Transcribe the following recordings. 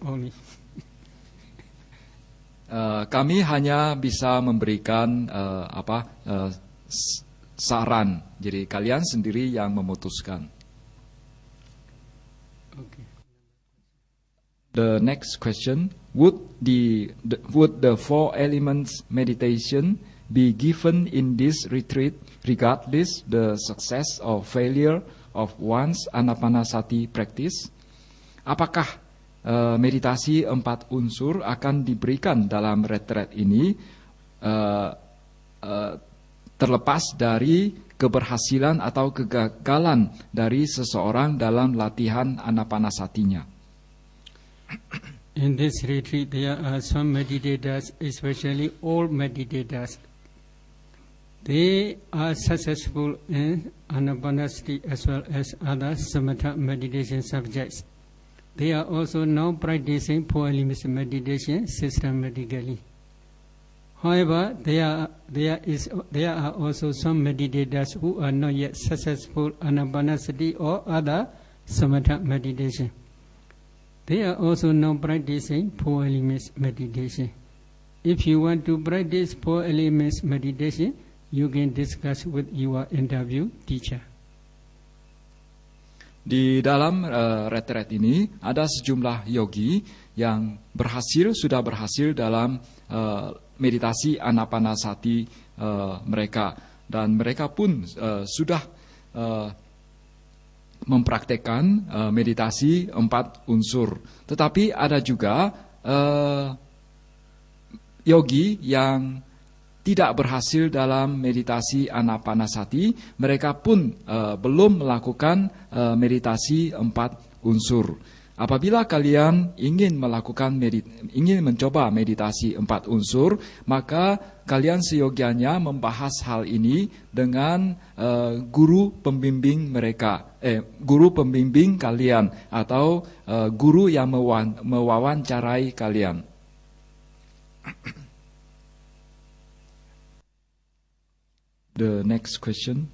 only. Kami hanya bisa memberikan saran. Jadi kalian sendiri yang memutuskan. Okay. The next question: would the four elements meditation be given in this retreat regardless the success or failure of one's anapanasati practice? Apakah meditasi 4 unsur akan diberikan dalam retreat ini terlepas dari keberhasilan atau kegagalan dari seseorang dalam latihan anapanasatinya? In this retreat, there are some meditators, especially old meditators. They are successful in anapanasati as well as other samatha meditation subjects. They are also now practicing 4 elements meditation systematically. However, there are also some meditators who are not yet successful anapanasati or other samatha meditation. They are also now practicing 4 elements meditation. If you want to practice 4 elements meditation, you can discuss with your interview teacher. Di dalam retreat ini ada sejumlah yogi yang sudah berhasil dalam meditasi anapanasati mereka, dan mereka pun sudah mempraktekkan meditasi 4 unsur. Tetapi ada juga yogi yang tidak berhasil dalam meditasi anapanasati, mereka pun belum melakukan meditasi 4 unsur. Apabila kalian ingin mencoba meditasi 4 unsur, maka kalian seyogianya membahas hal ini dengan guru pembimbing kalian atau guru yang mewawancarai kalian. The next question: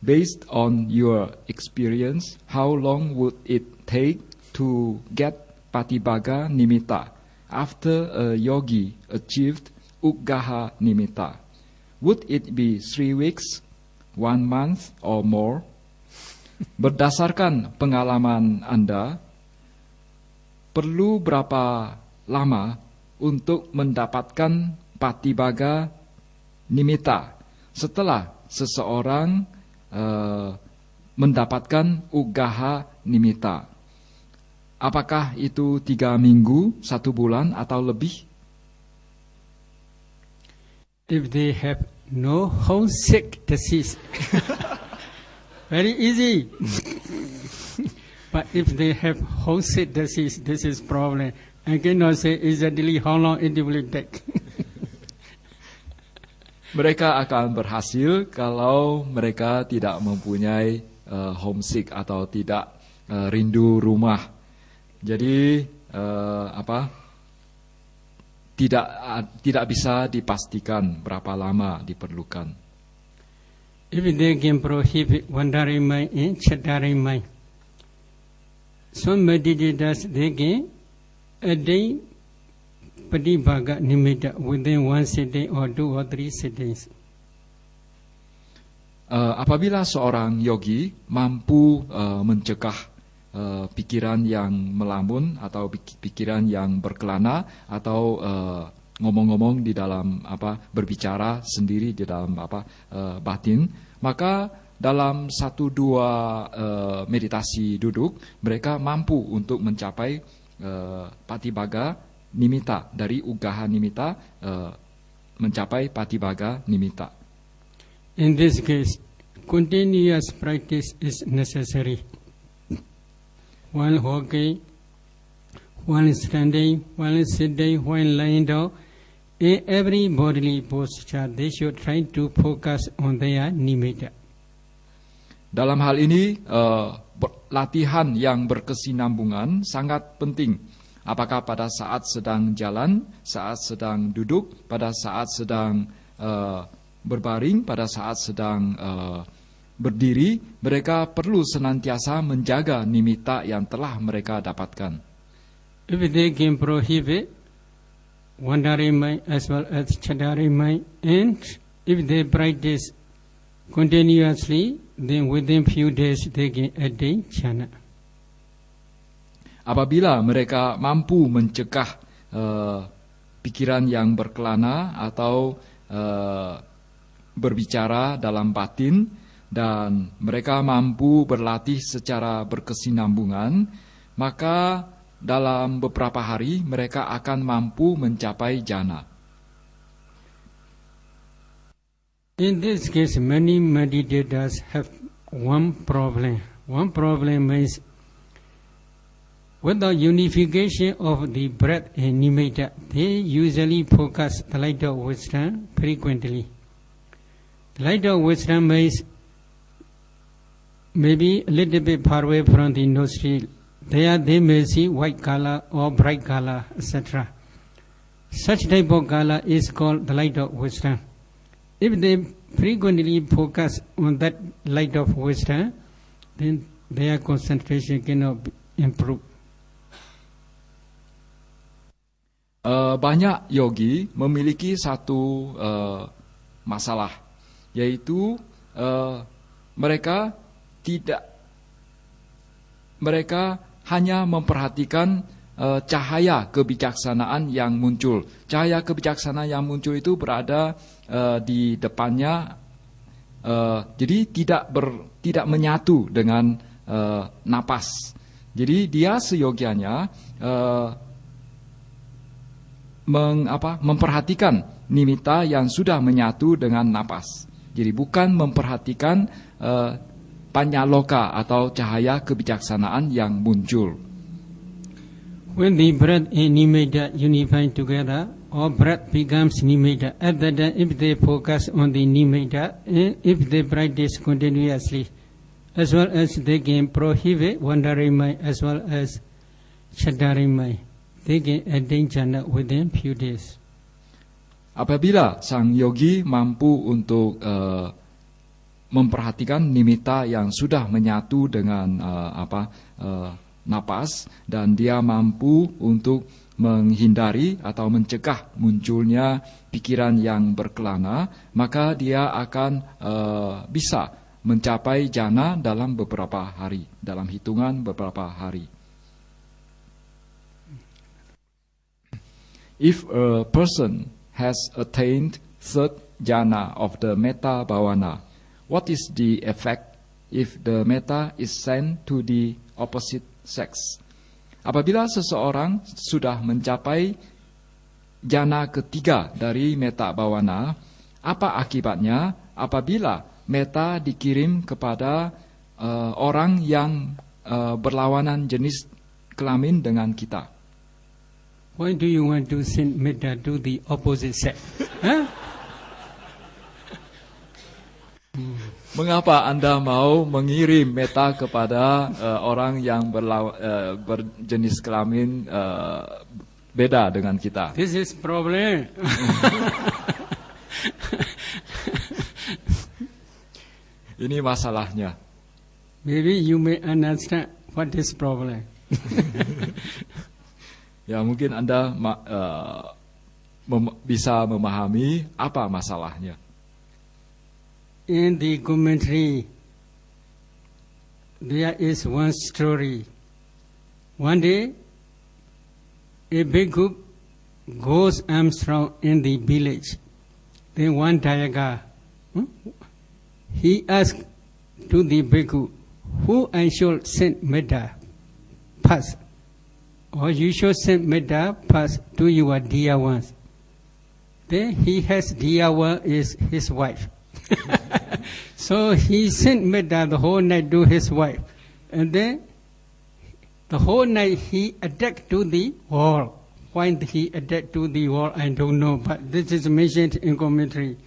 based on your experience, how long would it take to get Patibhaga Nimitta after a yogi achieved Uggaha Nimitta? Would it be 3 weeks, 1 month, or more? Berdasarkan pengalaman Anda, perlu berapa lama untuk mendapatkan Patibhaga Nimitta setelah seseorang mendapatkan Uggaha Nimitta? Apakah itu 3 minggu, 1 bulan, atau lebih? If they have no homesick disease, very easy. But if they have homesick disease, this is problem. I cannot say exactly how long it will take. Mereka akan berhasil kalau mereka tidak mempunyai homesick atau tidak rindu rumah. Jadi tidak bisa dipastikan berapa lama diperlukan. If they can prohibit wandering mind and chattering mind, some meditators they can attain Patibhaga Nimitta within 1 sitting or 2 or 3 sittings. Apabila seorang yogi mampu mencegah pikiran yang melamun atau pikiran yang berkelana atau ngomong-ngomong di dalam berbicara sendiri di dalam batin, maka dalam 1-2 meditasi duduk mereka mampu untuk mencapai Patibhaga Nimitta, dari Uggaha Nimitta mencapai Patibhaga Nimitta. In this case, continuous practice is necessary. While walking, while standing, while sitting, while lying down, in every bodily posture, they should try to focus on their nimitta. Dalam hal ini, latihan yang berkesinambungan sangat penting. Apakah pada saat sedang jalan, saat sedang duduk, pada saat sedang berbaring, pada saat sedang berdiri, mereka perlu senantiasa menjaga nimitta yang telah mereka dapatkan. if they can prohibit wandering mind as well as chattering mind, and if they practice continuously, then within few days they can attain jhana. Apabila mereka mampu mencegah pikiran yang berkelana atau berbicara dalam batin, dan mereka mampu berlatih secara berkesinambungan, maka dalam beberapa hari mereka akan mampu mencapai jhana. In this case, many meditators have one problem. One problem is with the unification of the breath and nimitta, they usually focus the light of wisdom frequently. The light of wisdom is maybe a little bit far away from the nostril. There they may see white color or bright color, etc. Such type of color is called the light of wisdom. If they frequently focus on that light of wisdom, then their concentration cannot improve. Banyak yogi memiliki satu masalah, yaitu mereka hanya memperhatikan cahaya kebijaksanaan yang muncul. Cahaya kebijaksanaan yang muncul itu berada di depannya, jadi tidak menyatu dengan napas. Jadi dia seyogianya memperhatikan nimitta yang sudah menyatu dengan napas. Jadi bukan memperhatikan panyaloka atau cahaya kebijaksanaan yang muncul. When the breath and nimitta unify together, or breath becomes nimitta, at that time if they focus on the nimitta, and if they practice continuously, as well as they can prohibit wandering mind as well as chattering mind, they can attain jhana within few days. Apabila sang yogi mampu untuk memperhatikan nimitta yang sudah menyatu dengan napas, dan dia mampu untuk menghindari atau mencegah munculnya pikiran yang berkelana, maka dia akan bisa mencapai jhana dalam beberapa hari, dalam hitungan beberapa hari. If a person has attained third jhana of the metta bhavana, what is the effect if the metta is sent to the opposite sex? Apabila seseorang sudah mencapai jhana ketiga dari metta bhavana, apa akibatnya apabila metta dikirim kepada orang yang berlawanan jenis kelamin dengan kita? Why do you want to send metta to the opposite sex? Huh? Mengapa Anda mau mengirim metta kepada orang yang berjenis kelamin beda dengan kita? This is problem. Ini masalahnya. Maybe you may understand what is problem. Ya, mungkin Anda bisa memahami apa masalahnya. In the commentary, there is one story. One day, a bhikkhu goes Armstrong in the village. Then one Dayaka, he asked to the bhikkhu, who I should send metta first? Or you should send metta first to your dear ones. Then he has dear one is his wife. So he sent metta the whole night to his wife. And then the whole night he attacked to the wall. Why he attacked to the wall, I don't know. But this is mentioned in commentary.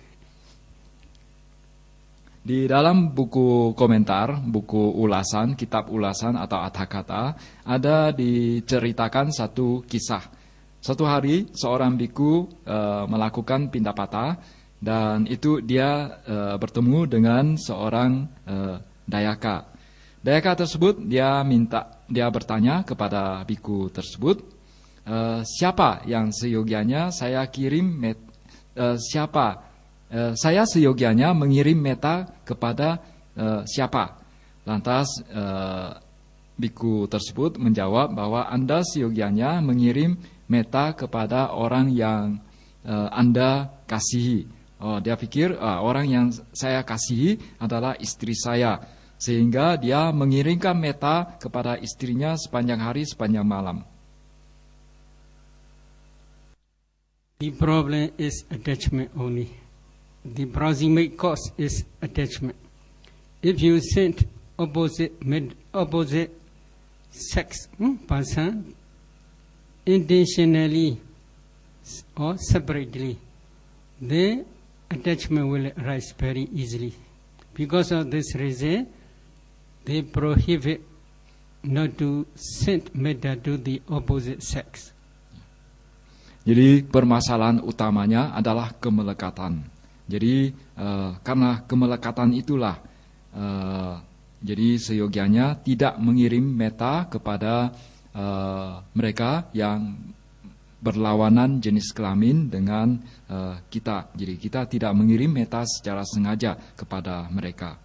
Di dalam buku komentar, buku ulasan, kitab ulasan atau Atthakatha, ada diceritakan satu kisah. Suatu hari seorang biku melakukan pindapata, dan itu dia bertemu dengan seorang Dayaka. Dayaka tersebut dia bertanya kepada biku tersebut, siapa yang seyogianya saya kirim saya seyogianya mengirim meta kepada siapa? Lantas biku tersebut menjawab bahwa Anda seyogianya mengirim meta kepada orang yang Anda kasihi. Dia pikir orang yang saya kasihi adalah istri saya, sehingga dia mengirimkan meta kepada istrinya sepanjang hari, sepanjang malam. The problem is attachment only. The proximate cause is attachment. If you send opposite sex person intentionally or separately, then attachment will arise very easily. Because of this reason, they prohibit not to send metta to the opposite sex. Jadi permasalahan utamanya adalah kemelekatan. Jadi karena kemelekatan itulah, jadi seyogianya tidak mengirim meta kepada mereka yang berlawanan jenis kelamin dengan kita. Jadi kita tidak mengirim meta secara sengaja kepada mereka.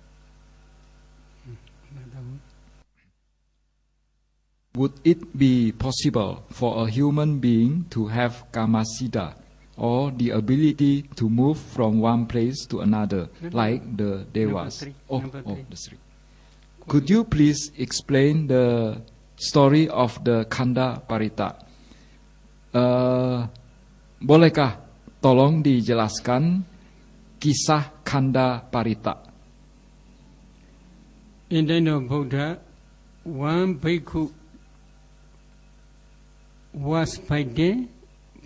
Would it be possible for a human being to have kamasiddha, or the ability to move from one place to another, like the devas? The three. Could you please explain the story of the Khanda Parita? Bolehkah tolong dijelaskan kisah Khanda Parita? In the name of Buddha, one bhikkhu was bitten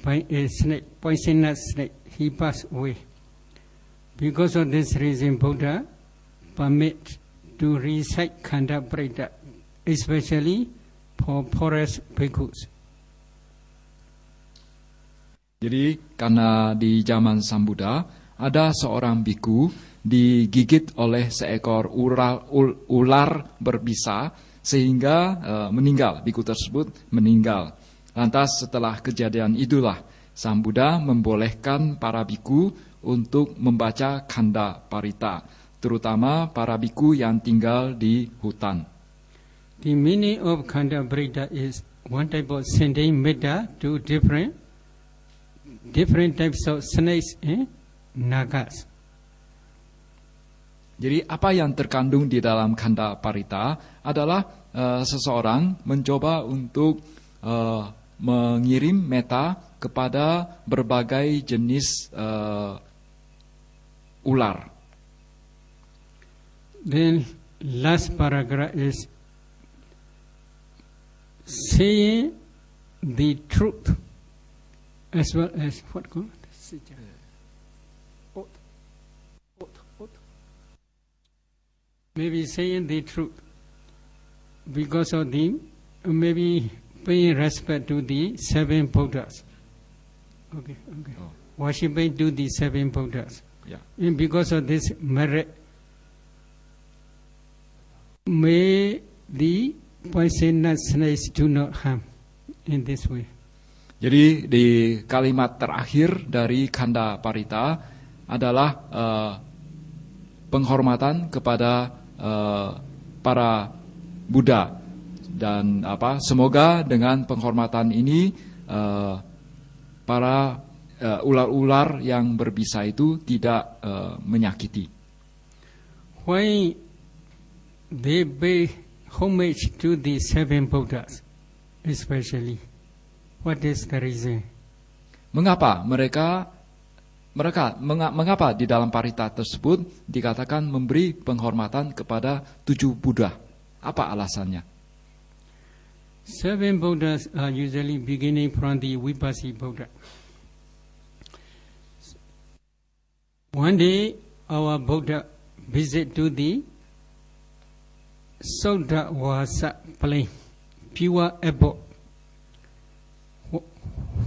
by a snake, poisonous snake. He passed away. Because of this reason, Buddha permit to recite Khanda Parita, especially for forest bhikkhus. Jadi karena di zaman Sang Buddha ada seorang biku digigit oleh seekor ular berbisa sehingga meninggal. Biku tersebut meninggal. Lantas setelah kejadian itulah Sang Buddha membolehkan para biku untuk membaca Khanda Parita, terutama para biku yang tinggal di hutan. The meaning of Khanda Parita is one type of sending metta to different types of snakes and nagas. Jadi apa yang terkandung di dalam Khanda Parita adalah seseorang mencoba untuk mengirim meta kepada berbagai jenis ular. Then last paragraph is saying the truth as well as what called maybe saying the truth because of the maybe paying respect to the seven Buddhas. Okay. Worshipping to the seven Buddhas. Yeah. And because of this merit, may the poisonous snakes do not harm in this way. Jadi di kalimat terakhir dari Khanda Parita adalah penghormatan kepada para Buddha. Dan semoga dengan penghormatan ini para ular-ular yang berbisa itu tidak menyakiti. Why they pay homage to the seven Buddhas, especially? What is the reason? Mengapa di dalam parita tersebut dikatakan memberi penghormatan kepada 7 Buddha? Apa alasannya? Seven Buddhas are usually beginning from the Vipassana Buddha. One day, our Buddha visit to the Saudawasa plain, pure abode.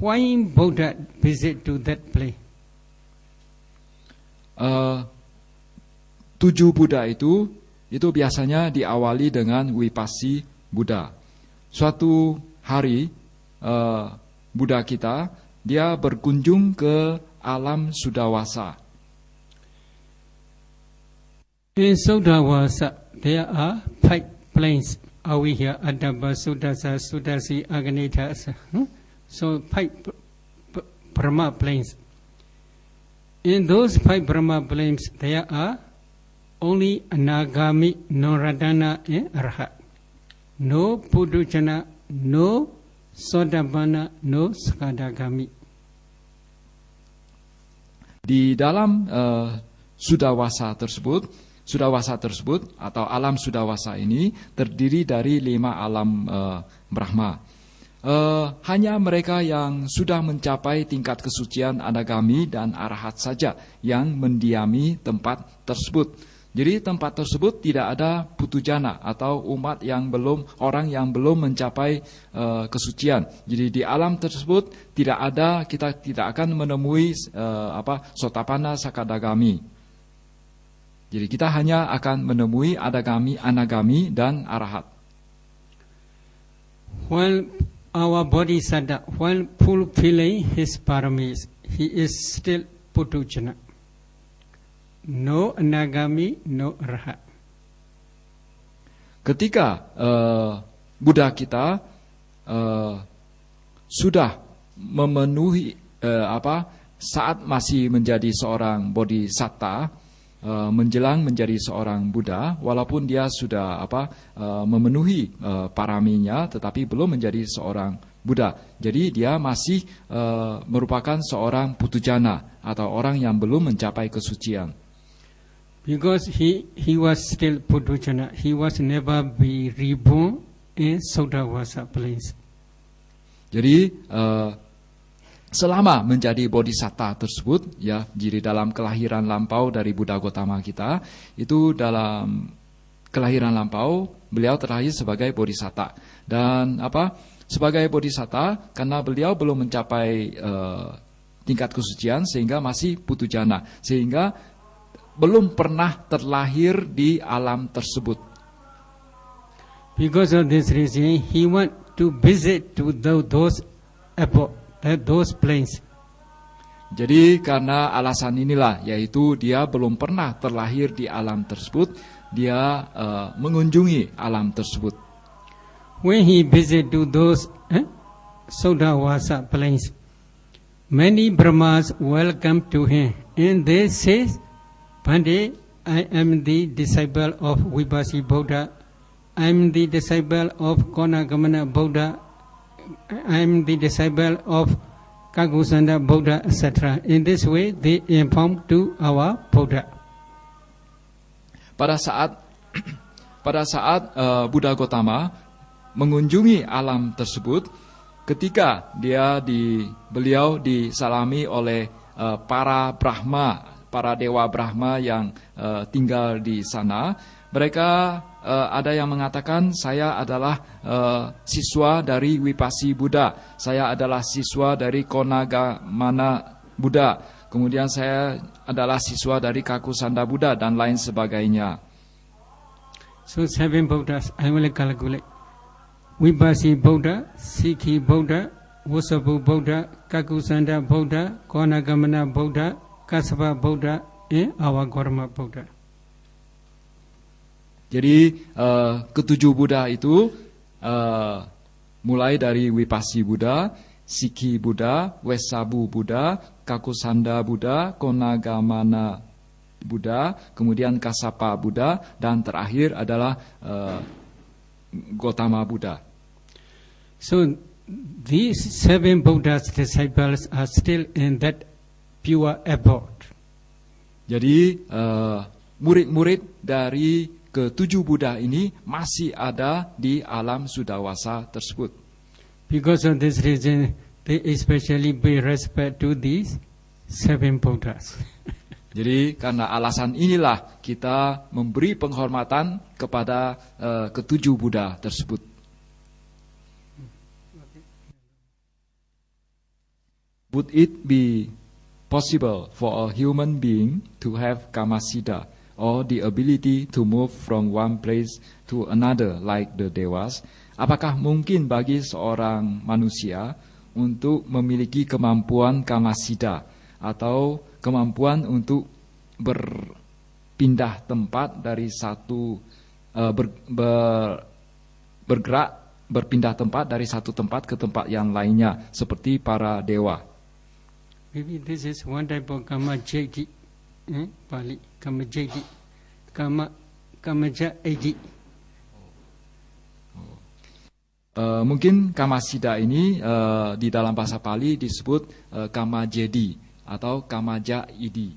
Why Buddha visit to that place? 7 Buddha itu biasanya diawali dengan Vipassana Buddha. Suatu hari Buddha kita, dia berkunjung ke alam Sudawasa. In Sudawasa, there are 5 planes. Aviha, Adaba, Sudasa, Sudasi, Aganita. So 5 Brahma planes. In those 5 Brahma planes, there are only Anagami, no Radhana, and Arhat. No Pudujana, no Sodabana, no Skadagami. Di dalam Sudawasa tersebut atau alam Sudawasa ini terdiri dari 5 alam Brahma. Hanya mereka yang sudah mencapai tingkat kesucian Anagami dan Arahat saja yang mendiami tempat tersebut. Jadi tempat tersebut tidak ada putujana atau orang yang belum mencapai kesucian. Jadi di alam tersebut kita tidak akan menemui Sotapana Sakadagami. Jadi kita hanya akan menemui Anagami dan Arahat. While our bodhisattva, while fulfilling his paramis, he is still putujana. No Anagami, no Arhat. Ketika Buddha kita sudah memenuhi saat masih menjadi seorang bodhisatta, menjelang menjadi seorang Buddha, walaupun dia sudah memenuhi paraminya, tetapi belum menjadi seorang Buddha. Jadi dia masih merupakan seorang putujana atau orang yang belum mencapai kesucian. Because he was still Putujana, he was never be reborn in Sudawasa place. Jadi selama menjadi bodhisatta tersebut, ya, jadi dalam kelahiran lampau dari Buddha Gotama kita, itu dalam kelahiran lampau beliau terlahir sebagai bodhisatta. Dan sebagai bodhisatta karena beliau belum mencapai tingkat kesucian sehingga masih putujana, sehingga belum pernah terlahir di alam tersebut. Because of this reason, he want to visit to those planes. Jadi karena alasan inilah, yaitu dia belum pernah terlahir di alam tersebut, dia mengunjungi alam tersebut. When he visit to those Sudawasa planes, many Brahmas welcome to him, and they say, Bhante, I am the disciple of Vipassi Buddha, I am the disciple of Konagamana Buddha, I am the disciple of Kagusanda Buddha, etc. In this way, they inform to our Buddha. Pada saat Buddha Gotama mengunjungi alam tersebut, ketika beliau disalami oleh para Brahma, para dewa Brahma yang tinggal di sana, mereka ada yang mengatakan, saya adalah siswa dari Vipassi Buddha, saya adalah siswa dari Konagamana Buddha, kemudian saya adalah siswa dari Kakusanda Buddha, dan lain sebagainya. So 7 Buddhas, I will calculate. Vipassi Buddha, Sikhi Buddha, Vasavu Buddha, Kakusanda Buddha, Konagamana Buddha, Kasapa Buddha, and our Gorma Buddha. Jadi ketujuh Buddha itu mulai dari Vipassi Buddha, Sikhi Buddha, Wesabu Buddha, Kakusanda Buddha, Konagamana Buddha, kemudian Kasapa Buddha, dan terakhir adalah Gotama Buddha. So these 7 Buddha's disciples are still in that pure abode. Jadi murid-murid dari ketujuh Buddha ini masih ada di alam Sudawasa tersebut. Because of this reason, they especially pay respect to these 7 Buddhas. Jadi karena alasan inilah kita memberi penghormatan kepada ketujuh Buddha tersebut. Would it be possible for a human being to have kamasiddha, or the ability to move from one place to another like the Devas? Apakah mungkin bagi seorang manusia untuk memiliki kemampuan kamasida atau kemampuan untuk berpindah tempat dari satu berpindah tempat dari satu tempat ke tempat yang lainnya seperti para dewa. Maybe this is one type of kama jeti, Pali kama jeti, kamaja edi. Mungkin kamasida ini di dalam bahasa Pali disebut kamajedi atau kamaja idi.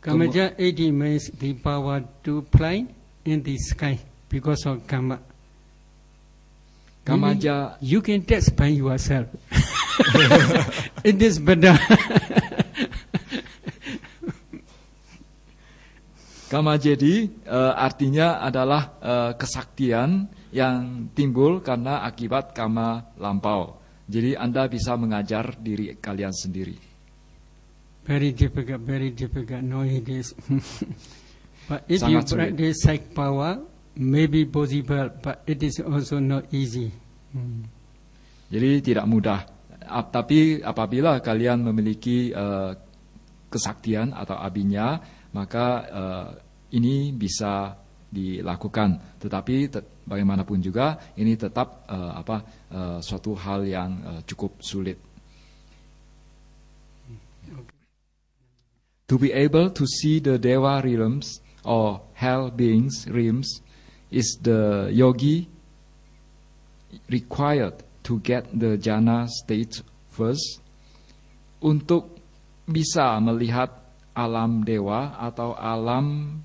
Kamaja edi means the power to fly in the sky because of kama. Kamaja, you can test by yourself. It is better. Kamajedi artinya adalah kesaktian yang timbul karena akibat kama lampau. Jadi Anda bisa mengajar diri kalian sendiri. Very difficult. No, it is. But if Sangat you sulit. practice psych power, maybe possible, but it is also not easy. Jadi tidak mudah. Tapi apabila kalian memiliki kesaktian atau abinya, maka ini bisa dilakukan. Tetapi bagaimanapun juga ini tetap suatu hal yang cukup sulit. To be able to see the Dewa realms or hell beings realms is the yogi required to get the jhana state first. Untuk bisa melihat alam dewa atau alam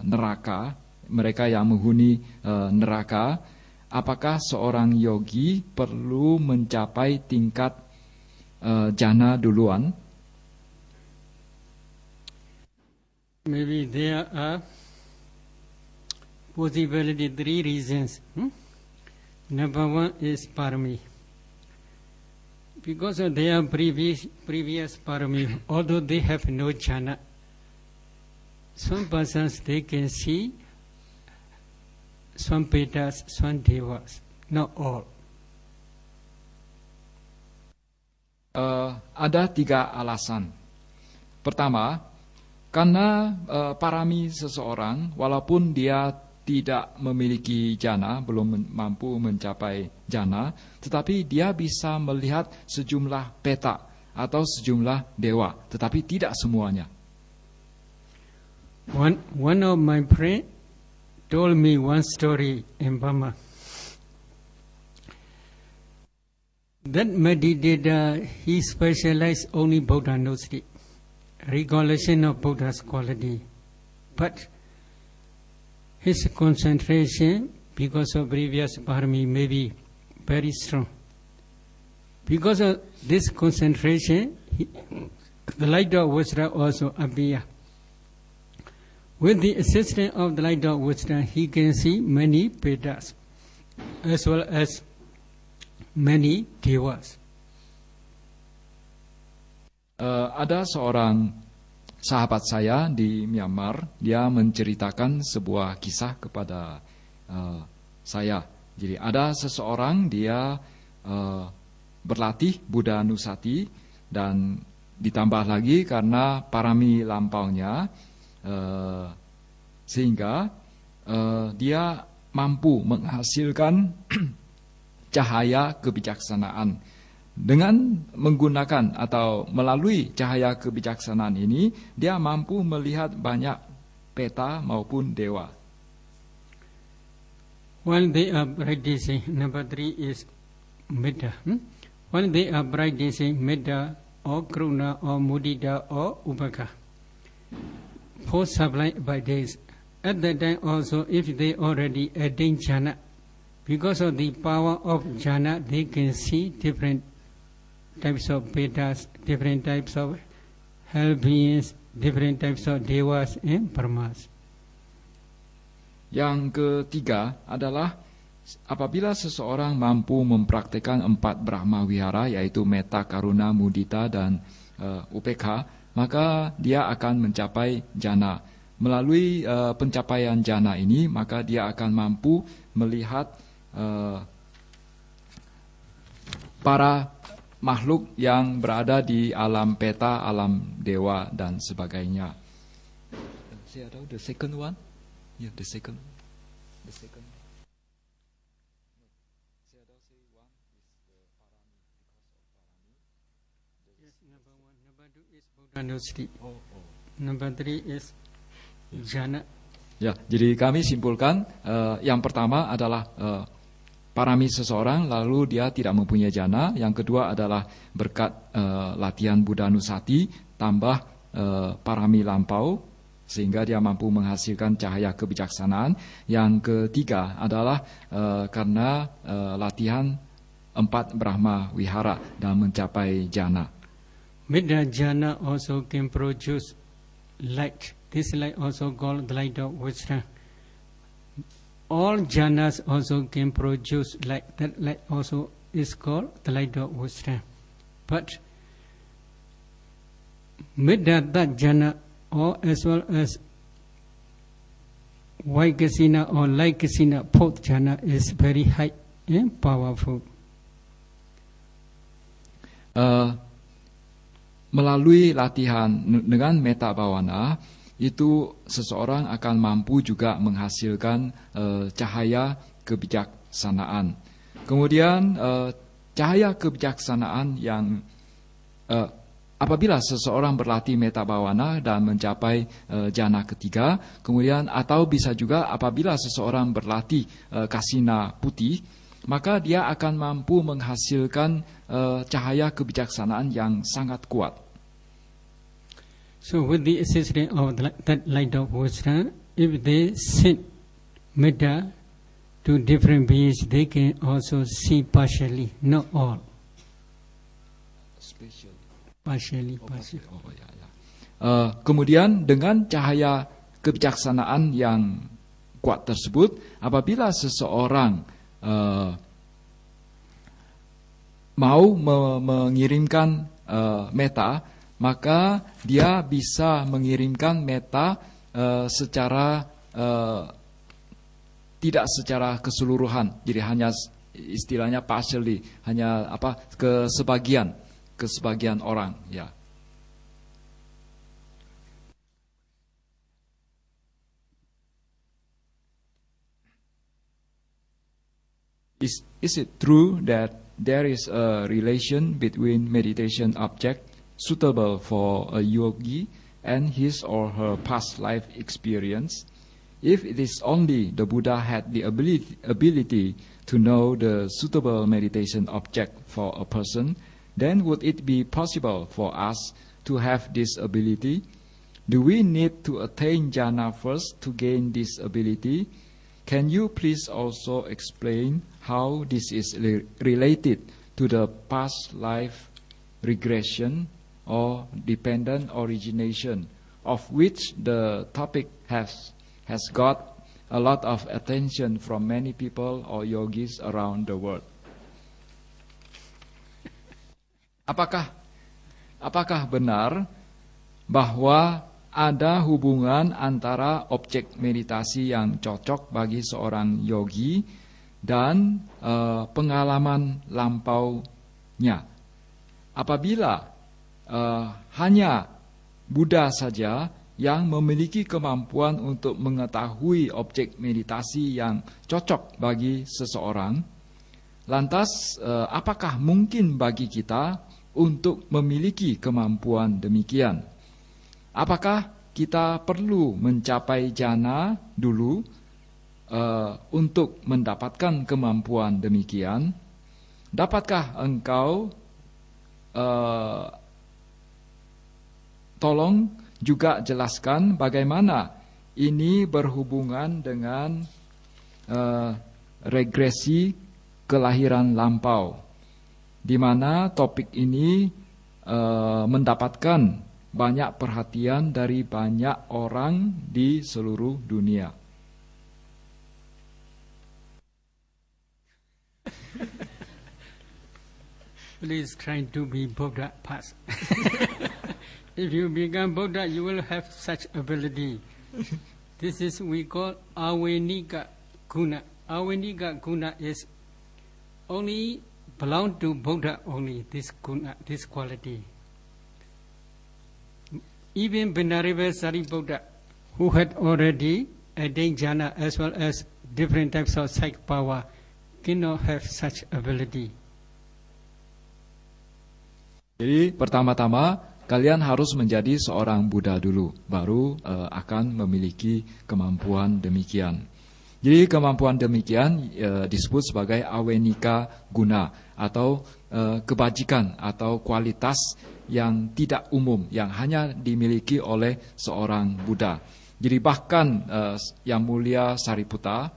neraka, mereka yang menghuni neraka, apakah seorang yogi perlu mencapai tingkat jhana duluan? Maybe there are possibility 3 reasons. Number 1 is parami. Because of their previous parami, although they have no jhana, some persons they can see some Vedas, some devas, not all. Ada 3 alasan. Pertama, karena parami seseorang, walaupun dia tidak memiliki jhana, belum mampu mencapai jhana, tetapi dia bisa melihat sejumlah peta atau sejumlah dewa, tetapi tidak semuanya. One of my friends told me one story in Burma. That meditator, he specialized only Buddha Gnostic, recollection of Buddha's quality. But his concentration, because of previous parami, may be very strong. Because of this concentration, the light of wisdom also appear. With the assistance of the light of wisdom, he can see many Vedas, as well as many devas. Ada seorang sahabat saya di Myanmar, dia menceritakan sebuah kisah kepada saya. Jadi ada seseorang, dia berlatih Buddha Nusati, dan ditambah lagi karena parami lampaunya, sehingga dia mampu menghasilkan cahaya kebijaksanaan. Dengan menggunakan atau melalui cahaya kebijaksanaan ini, dia mampu melihat banyak peta maupun dewa. When they are practicing, number 3 is metta. When they are practicing metta or karuna or mudita or upeka, for sublime by days, at that time also, if they already attain jhana, because of the power of jhana, they can see different types of Vedas, different types of hell beings, different types of devas and brahmas. Yang ketiga adalah apabila seseorang mampu mempraktikkan 4 Brahma Wihara, yaitu metta, karuna, mudita, dan upekha, maka dia akan mencapai jhana. Melalui pencapaian jhana ini, maka dia akan mampu melihat para makhluk yang berada di alam peta, alam dewa dan sebagainya. The second one, yeah, the second. Yes, number 1. Number 2 is Buddhanussati. Number 3 is jhana. Ya, jadi kami simpulkan yang pertama adalah parami seseorang, lalu dia tidak mempunyai jana. Yang kedua adalah berkat latihan Buddhanussati tambah parami lampau sehingga dia mampu menghasilkan cahaya kebijaksanaan. Yang ketiga adalah karena latihan 4 Brahma Wihara dan mencapai jana. Middha jhana also can produce light. This light also called the light of wisdom. All jhanas also can produce light. That light also is called the light of wisdom. But Middha jhana, or as well as Vaikasina or Laikasina, both jhana is very high and powerful. Melalui latihan dengan metta bhavana, itu seseorang akan mampu juga menghasilkan cahaya kebijaksanaan. Kemudian cahaya kebijaksanaan yang apabila seseorang berlatih metta bhavana dan mencapai jana ketiga, kemudian atau bisa juga apabila seseorang berlatih kasina putih, maka dia akan mampu menghasilkan cahaya kebijaksanaan yang sangat kuat. So with the assistance of that light of wisdom, if they send metta to different beings, they can also see partially, not all. Partially. Kemudian dengan cahaya kebijaksanaan yang kuat tersebut, apabila seseorang mau mengirimkan metta, maka dia bisa mengirimkan metta secara tidak secara keseluruhan, jadi hanya istilahnya partially, hanya ke sebagian orang, ya. Is it true that there is a relation between meditation object suitable for a yogi and his or her past life experience? If it is only the Buddha had the ability to know the suitable meditation object for a person, then would it be possible for us to have this ability? Do we need to attain jhana first to gain this ability? Can you please also explain how this is related to the past life regression or dependent origination, of which the topic has got a lot of attention from many people or yogis around the world? Apakah benar bahwa ada hubungan antara objek meditasi yang cocok bagi seorang yogi dan pengalaman lampaunya? Apabila hanya Buddha saja yang memiliki kemampuan untuk mengetahui objek meditasi yang cocok bagi seseorang, lantas apakah mungkin bagi kita untuk memiliki kemampuan demikian? Apakah kita perlu mencapai jhana dulu untuk mendapatkan kemampuan demikian? Dapatkah engkau tolong juga jelaskan bagaimana ini berhubungan dengan regresi kelahiran lampau, di mana topik ini mendapatkan banyak perhatian dari banyak orang di seluruh dunia. Please try to be Buddha past. If you become Buddha, you will have such ability. This is we call Awenika Guna. Awenika Guna is only belong to Buddha only, this guna, this quality. Even Venerable Sariputta, who had already attained jhana as well as different types of psychic power, cannot have such ability. Jadi pertama-tama kalian harus menjadi seorang Buddha dulu, baru akan memiliki kemampuan demikian. Jadi kemampuan demikian disebut sebagai awenika guna atau kebajikan atau kualitas yang tidak umum, yang hanya dimiliki oleh seorang Buddha. Jadi bahkan Yang Mulia Sariputta,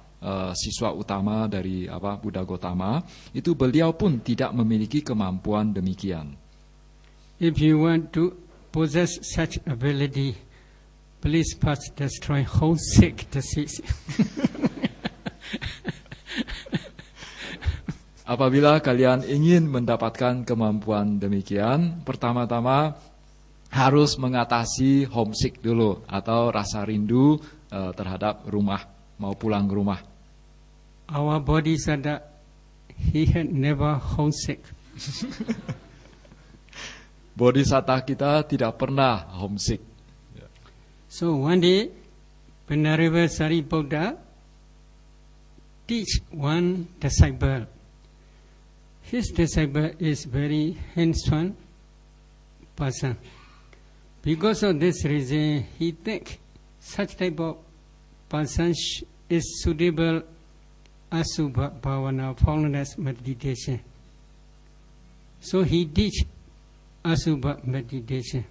siswa utama dari Buddha Gotama, itu beliau pun tidak memiliki kemampuan demikian. If you want to possess such ability, please first destroy homesick disease. Apabila kalian ingin mendapatkan kemampuan demikian, pertama-tama harus mengatasi homesick dulu atau rasa rindu terhadap rumah, mau pulang ke rumah. Our Bodhisattva, he had never homesick. Bodhisattva kita tidak pernah homesick. So one day, Venerable Sariputta teach one disciple. His disciple is very handsome person. Because of this reason, he think such type of person is suitable Asubha Bhavana, formless meditation. So he teach Asubha meditation.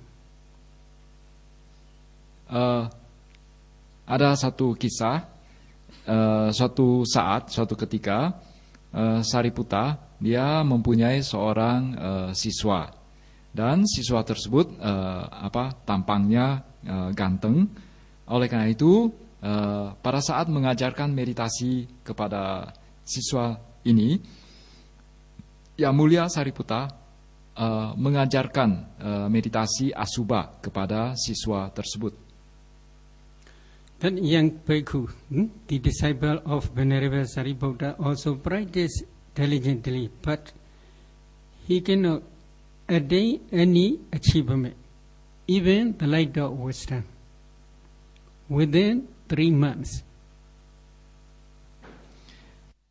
Ada satu kisah, suatu saat, suatu ketika, Sariputta dia mempunyai seorang siswa, dan siswa tersebut tampangnya ganteng. Oleh karena itu, pada saat mengajarkan meditasi kepada siswa ini, Yang Mulia Sariputta mengajarkan meditasi Asubha kepada siswa tersebut. That young bhikkhu, the disciple of Venerable Sariputta, also practiced diligently, but he cannot attain any achievement, even the light of wisdom, within 3 months.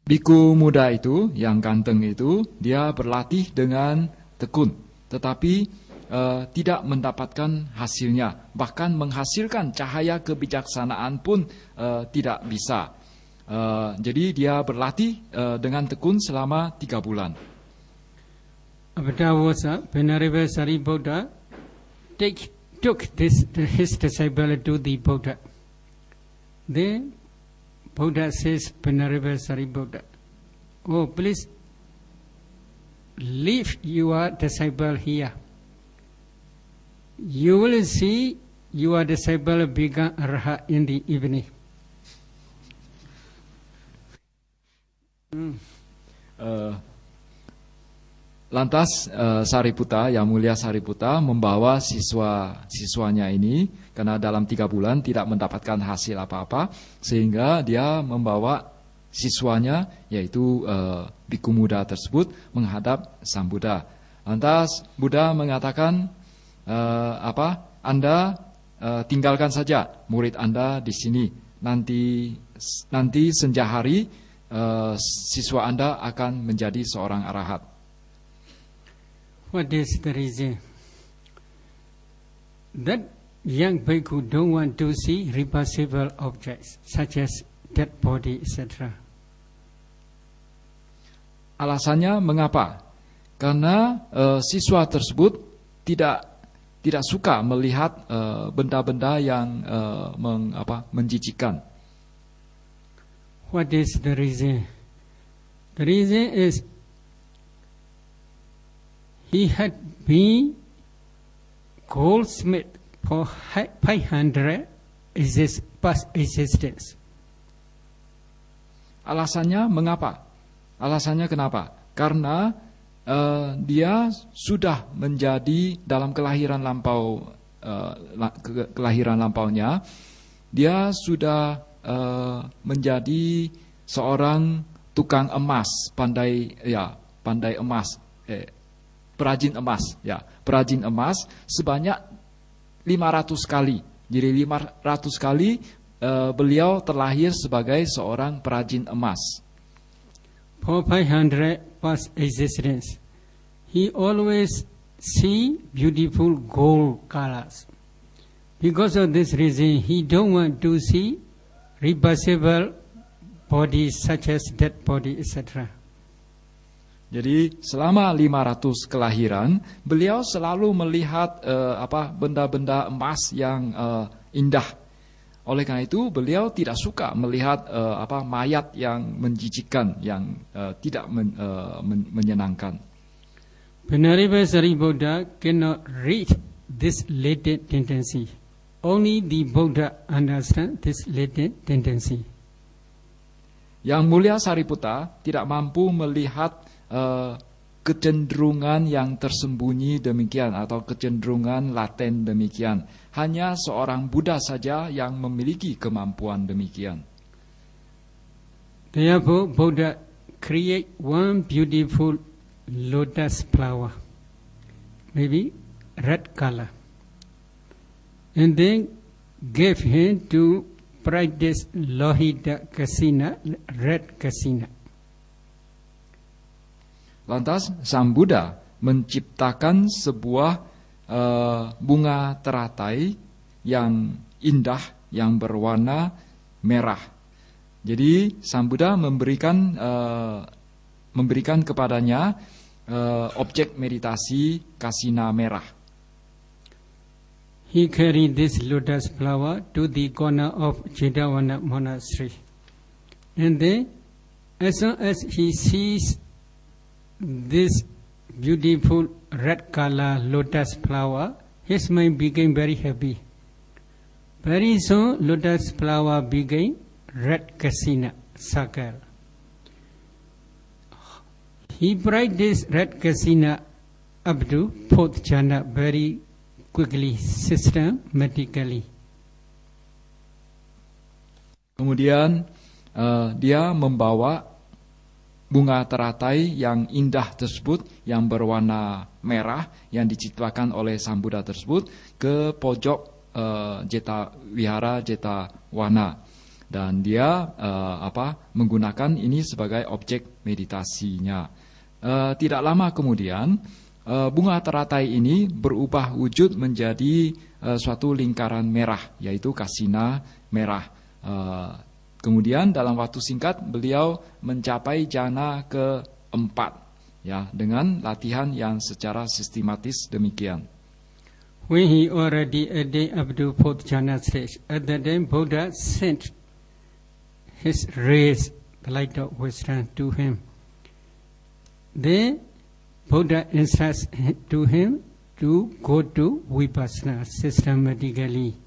Biku muda itu, yang ganteng itu, dia berlatih dengan tekun, tetapi tidak mendapatkan hasilnya. Bahkan menghasilkan cahaya kebijaksanaan pun tidak bisa. Jadi dia berlatih dengan tekun selama 3 bulan. Afterwards, Venerable Sariputta took his disciple to the Buddha. Then Buddha says, Venerable Sariputta, oh, please leave your disciple here. You will see your disciple become arhat in the evening. Lantas Sariputta, Yang Mulia Sariputta membawa siswanya ini, karena dalam 3 bulan tidak mendapatkan hasil apa-apa, sehingga dia membawa siswanya, yaitu biku muda tersebut, menghadap Sang Buddha. Lantas Buddha mengatakan, Anda tinggalkan saja murid Anda di sini. Nanti senja hari siswa Anda akan menjadi seorang arahat. What is the reason? That young bhikkhu don't want to see reversible objects such as dead body, etc. Alasannya mengapa? Karena siswa tersebut tidak suka melihat benda-benda yang menjijikkan. What is the reason? The reason is he had been goldsmith for 500 past existence. Alasannya mengapa? Alasannya kenapa? Karena dia sudah menjadi dalam kelahiran lampaunya, dia sudah menjadi seorang tukang emas, pandai pandai emas, perajin emas, ya, perajin emas sebanyak 500 kali. Jadi 500 kali beliau terlahir sebagai seorang perajin emas. For 500 past existence, he always see beautiful gold colors. Because of this reason, he don't want to see reversible bodies such as dead body, etc. Jadi selama 500 kelahiran, beliau selalu melihat benda-benda emas yang indah. Oleh karena itu, beliau tidak suka melihat mayat yang menjijikkan, yang tidak menyenangkan. Venerable Sariputta cannot reach this latent tendency. Only the Buddha understands this latent tendency. Yang mulia Sariputta tidak mampu melihat kecenderungan yang tersembunyi demikian atau kecenderungan laten demikian. Hanya seorang Buddha saja yang memiliki kemampuan demikian. Therefore, Buddha create one beautiful lotus flower, maybe red color, and then gave him to practice Lohita Kasina, red kasina. Lantas Sang Buddha menciptakan sebuah bunga teratai yang indah, yang berwarna merah. Jadi Sang Buddha memberikan kepadanya objek meditasi kasina merah. He carried this lotus flower to the corner of Jetavana monastery. And then, as soon as he sees this beautiful red color lotus flower, his mind became very happy. Very soon, lotus flower became red kasina, circle. He practiced red kasina up to fourth jhana very quickly, systematically. Kemudian dia membawa bunga teratai yang indah tersebut, yang berwarna merah, yang diciptakan oleh Sang Buddha tersebut ke pojok wihara Jetavana, dan dia menggunakan ini sebagai objek meditasinya. Tidak lama kemudian bunga teratai ini berubah wujud menjadi suatu lingkaran merah, yaitu kasina merah. Kemudian dalam waktu singkat beliau mencapai jhana ke-4, ya, dengan latihan yang secara sistematis demikian. When he already attained up to fourth jhana stage, at that time Buddha sent his rays, the light of wisdom, to him. Then Buddha instructs to him to go to Vipassana systematically.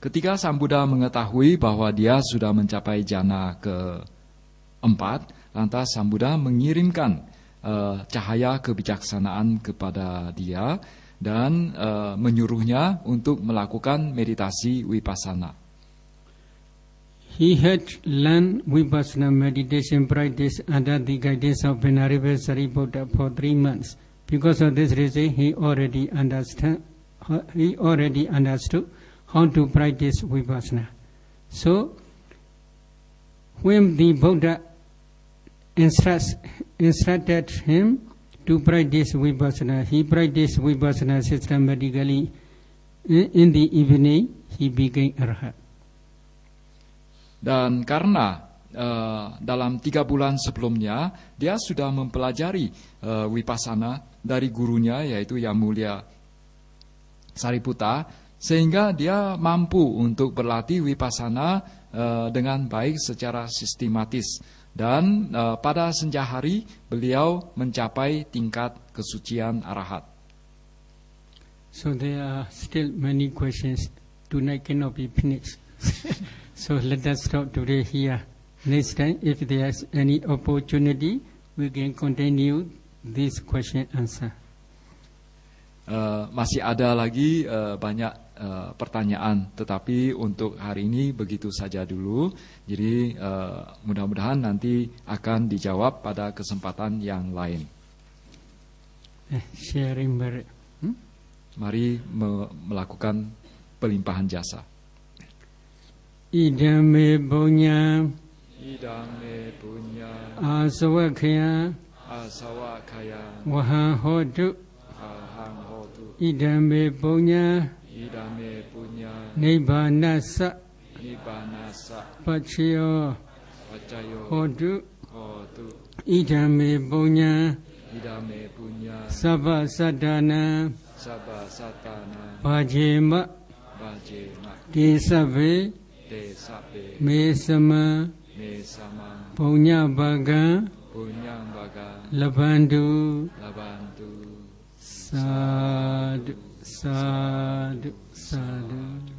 Ketika Sang Buddha mengetahui bahwa dia sudah mencapai jhana ke-4, lantas Sang Buddha mengirimkan cahaya kebijaksanaan kepada dia dan menyuruhnya untuk melakukan meditasi vipassana. He had learned Vipassana meditation practice under the guidance of Venerable Sariputta for 3 months. Because of this reason, he already understood how to practice Vipassana. So, when the Buddha instructed him to practice Vipassana, he practiced Vipassana systematically. In the evening, he became Arhat. Dan karena dalam 3 bulan sebelumnya dia sudah mempelajari vipassana dari gurunya, yaitu Yang Mulia Sariputta, sehingga dia mampu untuk berlatih vipassana dengan baik secara sistematis. Dan pada senja hari beliau mencapai tingkat kesucian arahat. So there are still many questions. Tonight cannot be finished. So let us stop today here. Next time, if there is any opportunity, we can continue this question answer. Masih ada lagi banyak pertanyaan, tetapi untuk hari ini begitu saja dulu. Jadi mudah-mudahan nanti akan dijawab pada kesempatan yang lain. Sharing merit. Mari melakukan pelimpahan jasa. Idame punya Idame punya asawakaya asawakaya waha hotu. ahang hotu. Idame punya Idame punya nibbanasa nibbanasa pacayo pacayo hotu. hotu. Idame punya Idame punya sabba sadana sabba satana bhajema bajema desabe desabe mesama mesama punya baga punyang baga labandu labantu sadhu sadhu sadhu.